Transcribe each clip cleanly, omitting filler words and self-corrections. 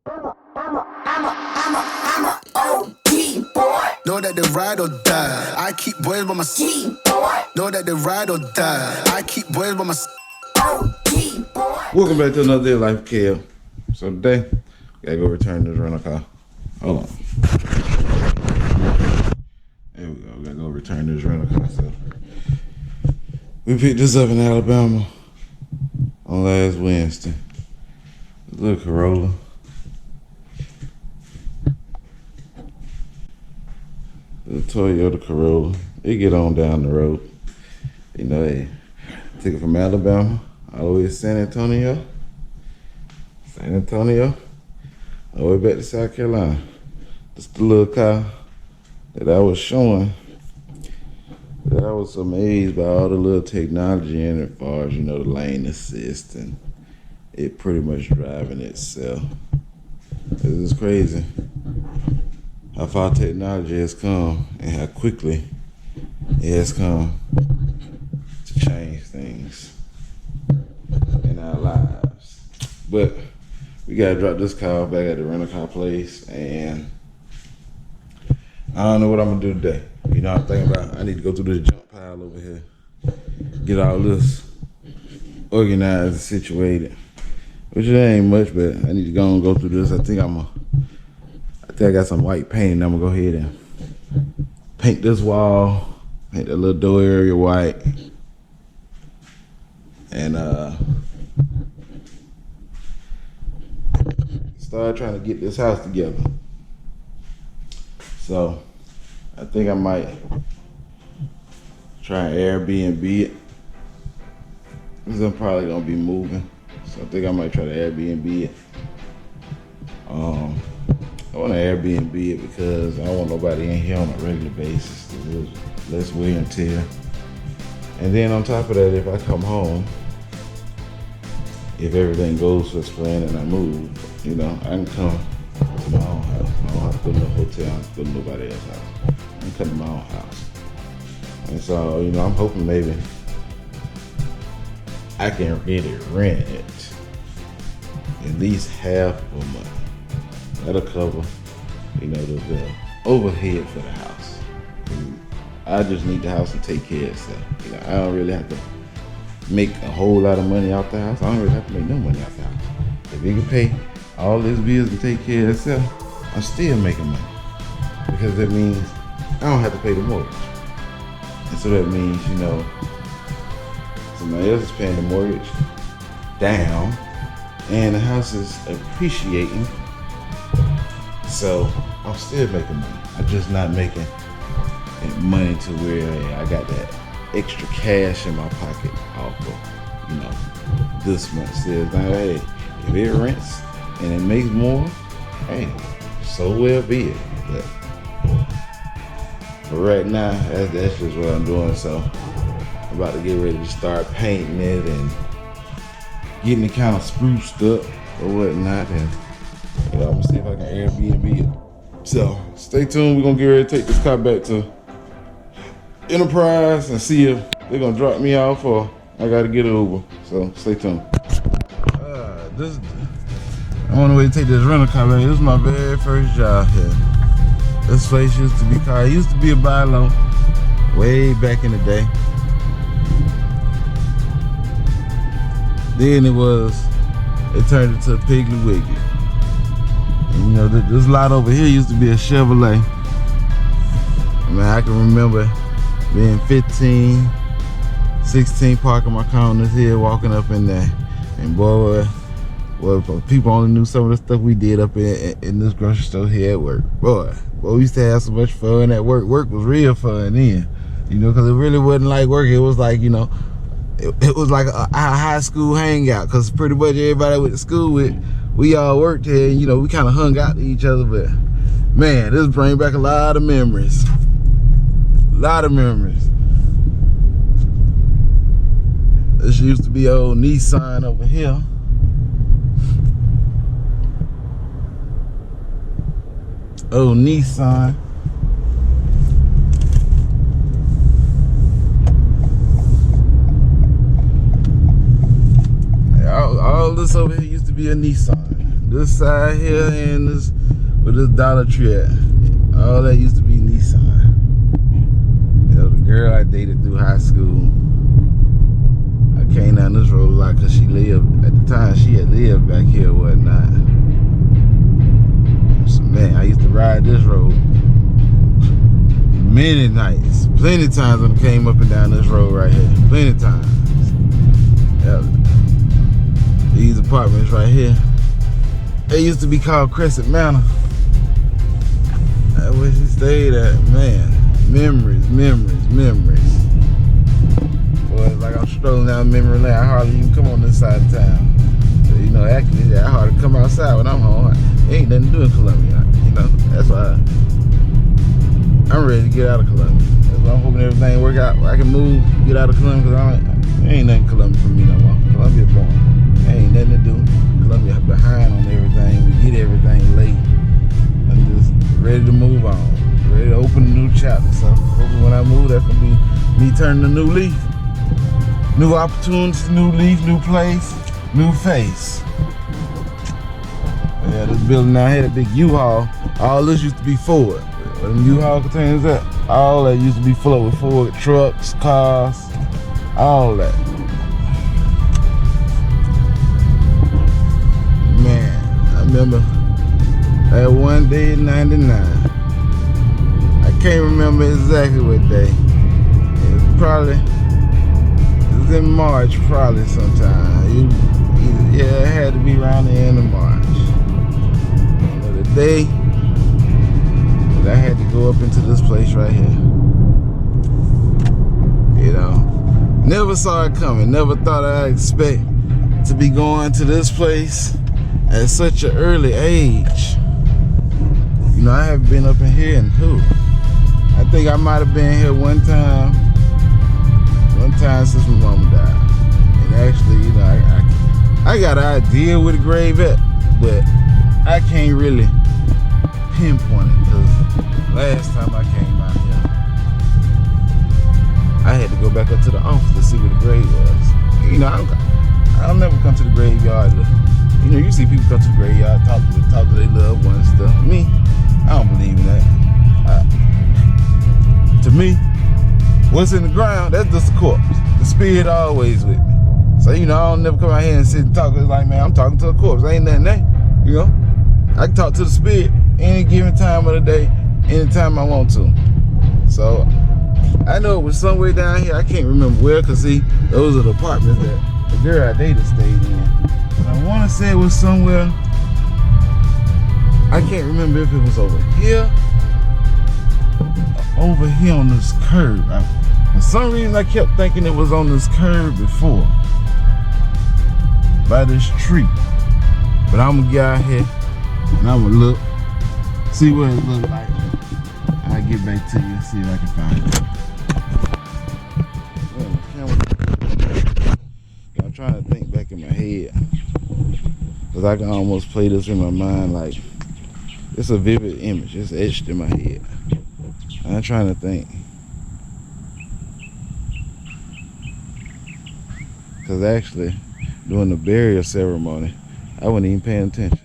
OG boy. Know that they ride or die. I keep boys by my side. Know that they ride or die. I keep boys by my side. OG boy. Welcome back to another day of Life Kale. So today, gotta go return this rental car. Hold on. There we go. Gotta go return this rental car. So we picked this up in Alabama on last Wednesday. This little Corolla. The Toyota Corolla. It get on down the road. You know, they took it from Alabama all the way to San Antonio, all the way back to South Carolina. Just the little car that I was showing, that I was amazed by all the little technology in it, as far as, you know, the lane assist and it pretty much driving itself. This is crazy how far technology has come and how quickly it has come to change things in our lives. But we gotta drop this car back at the rental car place, and I don't know what I'm gonna do today. You know, I'm thinking about I need to go through this junk pile over here, get all this organized and situated, which it ain't much, but I need to go through this. I think I got some white paint, and I'm gonna go ahead and paint this wall, paint that little door area white, and start trying to get this house together. So I think I might try and Airbnb it, because I'm probably gonna be moving. So I think I might try to Airbnb it. I want to Airbnb it because I don't want nobody in here on a regular basis. Less wear and tear. And then on top of that, if I come home, if everything goes as planned and I move, you know, I can come to my own house. I don't have to go to no hotel, I don't have to go to nobody else's house. I can come to my own house. And so, you know, I'm hoping maybe I can really rent it at least half a month. That'll cover, you know, the overhead for the house. I just need the house to take care of itself. You know, I don't really have to make a whole lot of money out the house. I don't really have to make no money out the house. If it can pay all these bills and take care of itself, I'm still making money. Because that means I don't have to pay the mortgage. And so that means, you know, somebody else is paying the mortgage down and the house is appreciating. So I'm still making money. I'm just not making money to where I got that extra cash in my pocket off of, you know, this month. Says, now, hey, if it rents and it makes more, hey, so well be it. But right now, that's just what I'm doing. So I'm about to get ready to start painting it and getting it kind of spruced up or whatnot. And you know, I'm gonna see if I can Airbnb it. So stay tuned. We're gonna get ready to take this car back to Enterprise and see if they're gonna drop me off or I gotta get it Uber. So stay tuned. I'm on the way to take this rental car back. This is my very first job here. This place used to be called, it used to be a buy-low way back in the day. Then it turned into a Piggly Wiggly. And, you know, this lot over here used to be a Chevrolet. I mean, I can remember being 15, 16, parking my car on this hill, walking up in there. And boy, people only knew some of the stuff we did up in this grocery store here at work. Boy, we used to have so much fun at work. Work was real fun then, you know, because it really wasn't like work. It was like, you know, it was like a high school hangout, because pretty much everybody I went to school with, we all worked here, and, you know, we kind of hung out to each other. But man, this brings back a lot of memories. This used to be an old Nissan over here. Old Nissan. All this over here used to be a Nissan. this side here and this where this Dollar Tree at. All that used to be Nissan. You know, the girl I dated through high school. I came down this road a lot because she lived, at the time she had lived back here or whatnot. So man, I used to ride this road many nights, plenty of times when I came up and down this road right here, plenty of times. Yeah. These apartments right here, they used to be called Crescent Manor. That's where she stayed at, man. Memories. Boy, it's like I'm strolling down memory lane. I hardly even come on this side of town. So, you know, actually, I hardly come outside when I'm home. There ain't nothing to do in Columbia. You know, that's why I'm ready to get out of Columbia. That's why I'm hoping everything work out. I can move, get out of Columbia, because there ain't nothing Columbia for me no more. Columbia born. There ain't nothing to do. Columbia behind on everything. We get everything late. I'm just ready to move on. Ready to open a new chapter. So hopefully when I move, that's gonna be me turning a new leaf. New opportunities, new leaf, new place, new face. Yeah, this building down here, that big U-Haul, all this used to be Ford. Where them U-Haul containers at, all that used to be full of Ford trucks, cars, all that. Man, I remember that one day in '99. I can't remember exactly what day. It was in March, probably sometime. Yeah, it had to be around the end of March. You know, the day that I had to go up into this place right here. You know, never saw it coming. Never thought I'd expect to be going to this place at such an early age. You know, I haven't been up in here in I think I might have been here one time since my mama died. And actually, you know, I got an idea where the grave at, but I can't really pinpoint it because last time I came out here, I had to go back up to the office to see where the grave was. You know, I'll never come to the graveyard. You know, you see people come to the graveyard, talk to their loved ones and stuff. Me, I don't believe in that. To me, what's in the ground, that's just a corpse. The spirit always with me. So, you know, I don't never come out here and sit and talk. It's like, man, I'm talking to a corpse. Ain't nothing there, you know? I can talk to the spirit any given time of the day, anytime I want to. So, I know it was somewhere down here. I can't remember where, because, see, those are the apartments that the girl I dated stayed in. But I want to say it was somewhere, I can't remember if it was over here, over here on this curb. For some reason I kept thinking it was on this curb before, by this tree. But I'm gonna get out here and I'm gonna look, see what it looks like. I'll get back to you and see if I can find it. I'm trying to think back in my head, because I can almost play this in my mind like it's a vivid image. It's etched in my head. I'm trying to think. Because actually, during the burial ceremony, I wasn't even paying attention.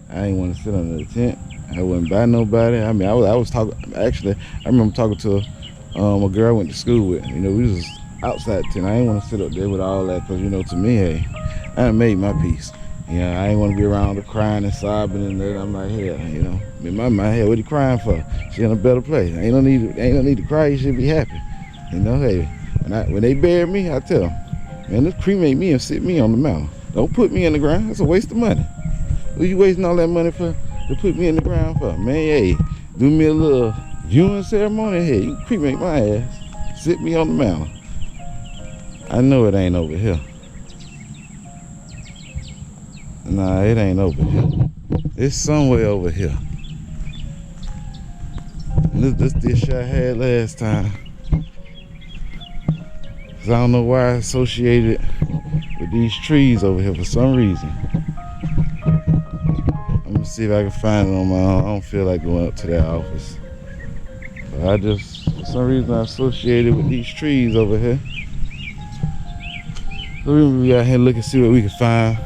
I didn't want to sit under the tent. I wasn't by nobody. I mean, I was talking. Actually, I remember talking to a girl I went to school with. You know, we was outside the tent. I didn't want to sit up there with all that because, you know, to me, hey, I done made my peace. You know, I ain't want to be around her crying and sobbing and that. I'm like, hell, you know, in my mind, hell, what are you crying for? She in a better place. Ain't no need to cry. You should be happy. You know, hey, when they bury me, I tell them, man, just cremate me and sit me on the mountain. Don't put me in the ground. That's a waste of money. What you wasting all that money for to put me in the ground for? Man, hey, do me a little viewing ceremony. Hey, you cremate my ass. Sit me on the mountain. I know it ain't over here. Nah, it ain't over here. It's somewhere over here. And this dish I had last time. Cause I don't know why I associated it with these trees over here for some reason. I'm gonna see if I can find it on my own. I don't feel like going up to that office. But I just, for some reason, I associated with these trees over here. So we got here look and see what we can find.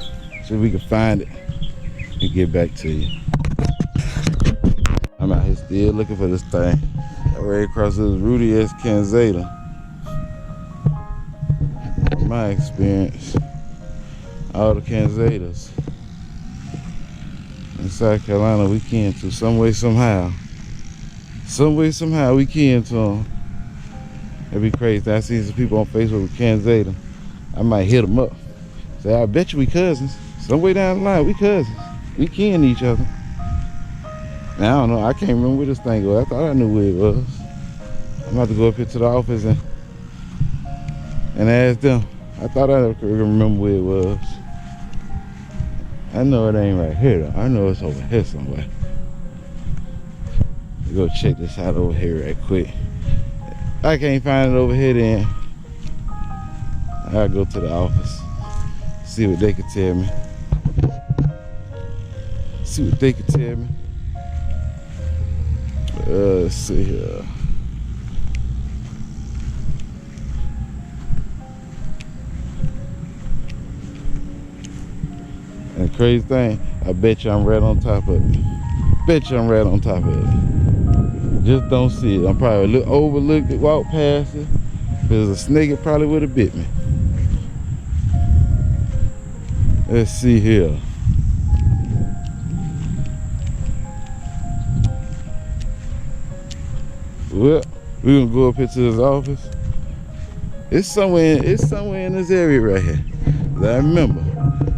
See if we can find it. and get back to you. I'm out here still looking for this thing. I ran across this Rudy S. Canzada. From my experience, all the Canzadas in South Carolina, we can to some way, somehow. Some way, somehow, we can to them. It'd be crazy. I see some people on Facebook with Canzada. I might hit them up. Say, I bet you we cousins. Some way down the line, we cousins. We kin each other. Now, I don't know. I can't remember where this thing goes. I thought I knew where it was. I'm about to go up here to the office and ask them. I thought I could remember where it was. I know it ain't right here though. I know it's over here somewhere. Go check this out over here right quick. If I can't find it over here, then I'll go to the office. See what they can tell me. See what they can tell me. Let's see here. And the crazy thing, I bet you I'm right on top of it. Bet you I'm right on top of it. Just don't see it. I'm probably overlooked it, walked past it. If there's a snake, it probably would have bit me. Let's see here. Well, we're gonna go up here to his office. It's somewhere in this area right here. I remember.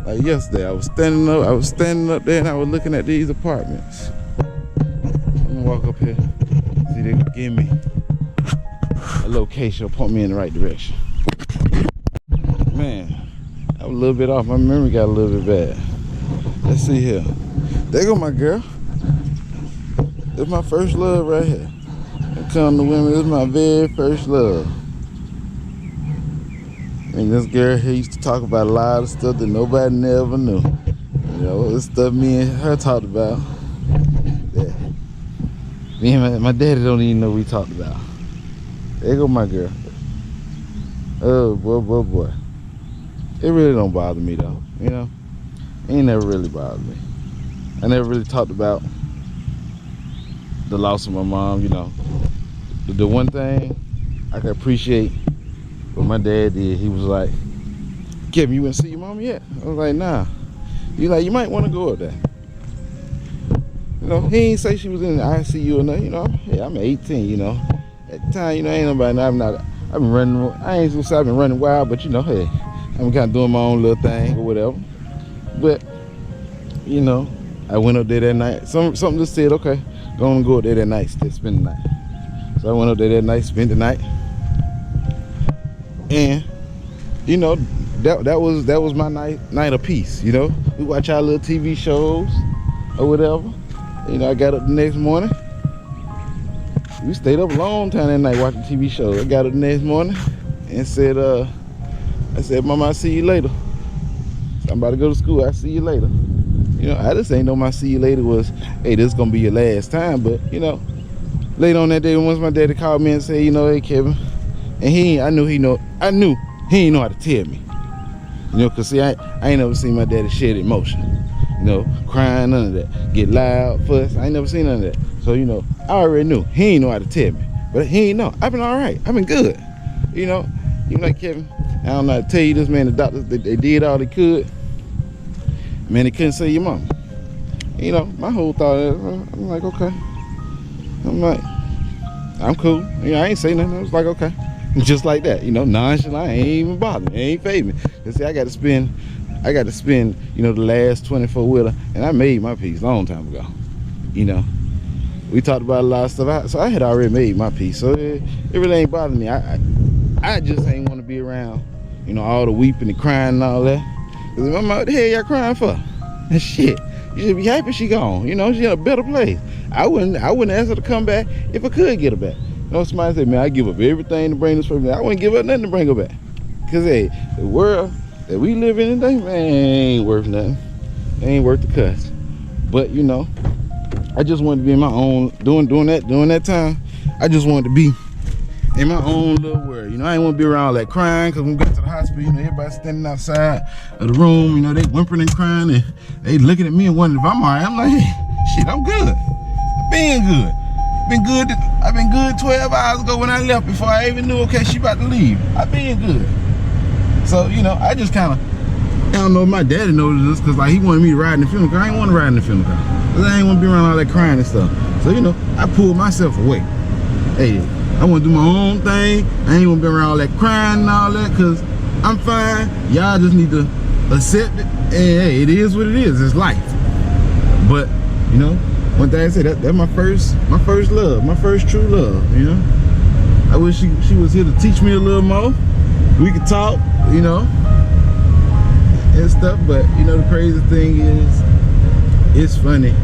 Like yesterday, I was standing up there and I was looking at these apartments. I'm gonna walk up here, see if they can give me a location or point me in the right direction. Man, I was a little bit off. My memory got a little bit bad. Let's see here. There go my girl. It's my first love right here. When it comes to women, this is my very first love. And this girl here used to talk about a lot of stuff that nobody never knew. You know, the stuff me and her talked about. Yeah. Me and my daddy don't even know we talked about. There go my girl. Oh, boy. It really don't bother me though, you know? It ain't never really bothered me. I never really talked about the loss of my mom, you know. The one thing I can appreciate what my dad did, he was like, Kevin, you went to see your mom yet? I was like, nah. He like, you might want to go up there. You know, he ain't say she was in the ICU or nothing, you know. Hey, I'm 18, you know. At the time, you know, ain't nobody, I've been running, I ain't gonna say I've been running wild, but you know, hey, I'm kind of doing my own little thing or whatever. But, you know, I went up there that night. Something just said, okay, go up there that night, spend the night. So I went up there that night, spent the night. And, you know, that was my night of peace, you know. We watch our little TV shows or whatever. You know, I got up the next morning. We stayed up a long time that night watching TV shows. I got up the next morning and said, I said, Mama, I'll see you later. So I'm about to go to school, I'll see you later. You know, I just ain't know my see you later was, hey, this is gonna be your last time. But, you know, later on that day, once my daddy called me and said, you know, hey, Kevin, and I knew he ain't know how to tell me. You know, cause see, I ain't never seen my daddy shed emotion. You know, crying, none of that. Get loud, fuss, I ain't never seen none of that. So, you know, I already knew. He ain't know how to tell me. But he ain't know. I've been all right. I've been good. You know, like Kevin, I don't know how to tell you this, man, the doctors, they did all they could. Man, they couldn't save your mama. You know, my whole thought is, I'm like, okay. I'm like, I'm cool. You know, I ain't say nothing. I was like, okay. Just like that, you know, nonchalant, ain't even bother me, ain't fade me. Cause see, I got to spend, you know, the last 24 wheeler, and I made my peace a long time ago. You know, we talked about a lot of stuff, so I had already made my peace, so it really ain't bothering me. I just ain't want to be around, you know, all the weeping and crying and all that. Cause I'm like, what the hell y'all crying for? And shit, you should be happy she gone. You know, she in a better place. I wouldn't ask her to come back if I could get her back. You know, somebody said, man, I give up everything to bring this person back. I wouldn't give up nothing to bring her back. Cause hey, the world that we live in today, man, ain't worth nothing. It ain't worth the cuss. But you know, I just wanted to be in my own, during that time, I just wanted to be in my own little world. You know, I ain't want to be around like crying, cause when we got to the hospital, you know, everybody standing outside of the room, you know, they whimpering and crying, and they looking at me and wondering if I'm all right. I'm like, hey, shit, I'm good. I've been good. I've been good 12 hours ago when I left before I even knew, okay, she about to leave. I've been good. So, you know, I just kind of, I don't know if my daddy knows this, because like he wanted me to ride in the funeral car. I ain't want to ride in the funeral car, because I ain't want to be around all that crying and stuff. So, you know, I pulled myself away. Hey, I want to do my own thing. I ain't want to be around all that crying and all that, because I'm fine. Y'all just need to accept it. And hey, it is what it is. It's life. But, you know, one thing I said, that's my first love, my first true love, you know. I wish she was here to teach me a little more. We could talk, you know, and stuff. But, you know, the crazy thing is, it's funny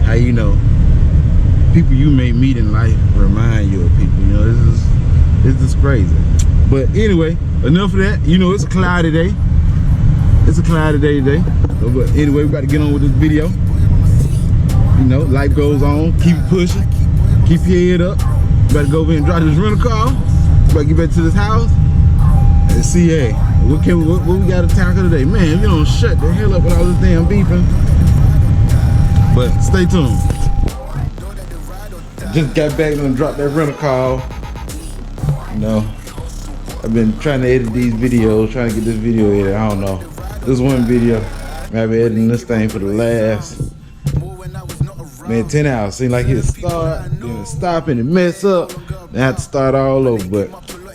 how, you know, people you may meet in life remind you of people, you know. This is crazy. But anyway, enough of that. You know, it's a cloudy day. It's a cloudy day today. But anyway, we got to get on with this video. You know, life goes on. Keep pushing. Keep your head up. You better go over and drop this rental car. You better get back to this house and see, hey, what we got to tackle today. Man, if you don't shut the hell up with all this damn beeping. But stay tuned. Just got back and dropped that rental car. You know, I've been trying to edit these videos, trying to get this video edited. I don't know. This one video, I've been editing this thing for the last, man, 10 hours. Seems like it'll start, then it'll stop and it mess up. Then I have to start all over. But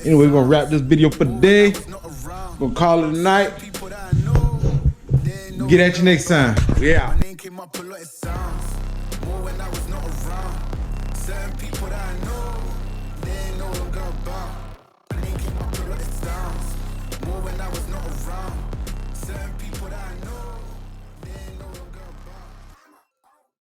anyway, we're gonna wrap this video for the day. We're gonna call it a night. Get at you next time. We out. Certain people that I know, they ain't no longer about. I didn't keep my blood at sounds. More when I was not around. Certain people that I know, they ain't